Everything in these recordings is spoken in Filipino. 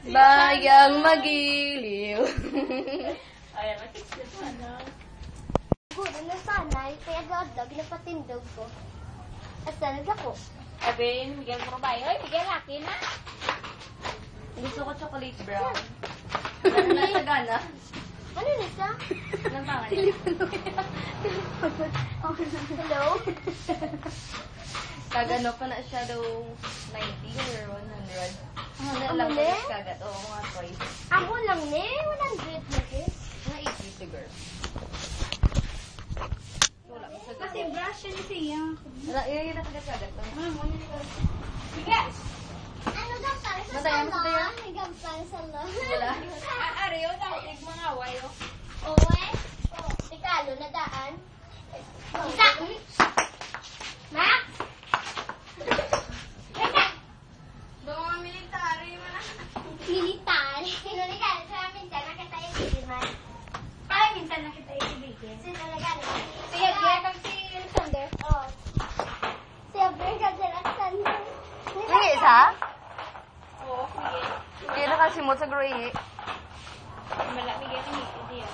Bayang magiliw. Ay, makikita na. Guro na sanay, kaya gadag na patindog ko. Asan ako? Sabi, bigyan ko ba? Ay, bigyan laki na. Gusto ko chocolate brown. Ano na sa gana? Ano nisa? Anong pangalan? Hello? Kagano pa na siya daw 90 or 100. Ano lang ne? ko kagat. Oo, mga toys. Ako lang ne, 100 na ke. Mga 80 siguro. Wala ko sa Kasi brush yun siya. Wala, yun yung nakagat-kagat. Sige! Ano gampang sa Madaya mo sa daya? salon? May gampang sa salon. Wala. Ariyo, tawag mga awayo. Owe? Ikalo na daan? Isa! Max! Mga military mo na. Militar. Sino na gano'n? Sa minsan nakita yung bibiman. Ay, minsan nakita yung bibigyan. Sino na gano'n? Siya, siya kang si Alexander. Oo. Siya, Brigadier Alexander. Hindi, isa? Oo, sige. Hindi nakasimot sa gray. Malaki yan ang hindi yan.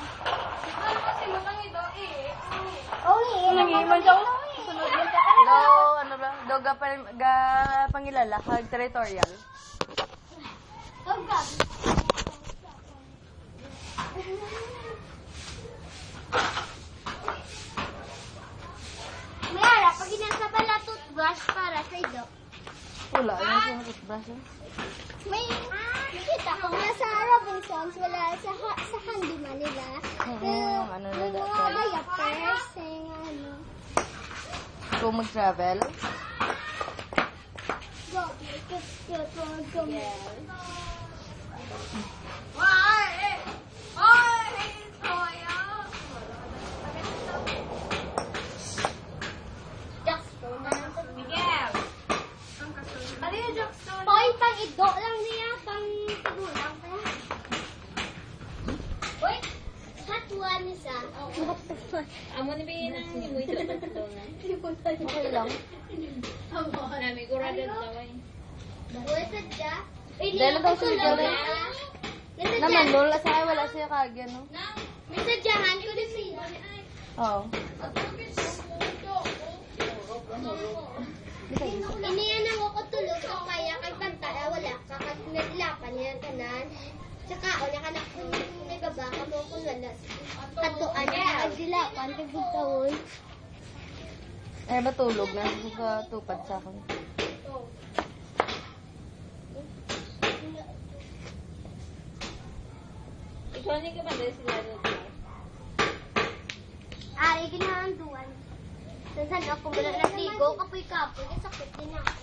Ano kasi matang ito eh. Oo, Nangiman daw. Sunod yun ka. Do, ano ba? Do, pangilala. Hag territorial. Oh, God. Mayara, pag inasa pala toothbrush para sa ido. Wala, yun siya toothbrush. May nakita ko nga sa Robinsons, wala sa handyman nila. Yung ano na Yung mga diapers, yung ano. Kung mag-travel. Go, cute, go. Jackstone na lang. Miguel! Ano yung Jackson? Hoy, pang ido lang niya, pang tigulang pa. Uy, hot one isa. Amo ni Bea nang imuwi ito na ito na. Okay lang. Nami ko rada ito ay. Uy, sadya. Uy, di Dahil ako daw sa tulog Miguel, na. Naman, lola sa wala siya kagyan, no? May sadyahan ko din siya. Oo. Iniyan ako ko tulog sa kaya kay pantala wala ka kag naglapan niya tanan. Tsaka o nakanak nagabaka mo kung wala. Katuan niya ang dilapan kay butawon. Eh, matulog na. Sa tupad sa akin. Ikaw ni ka ba dahil sila dito? Ay ginahanduan. Saan ako mula natigo kapoy-kapoy sakit din ako.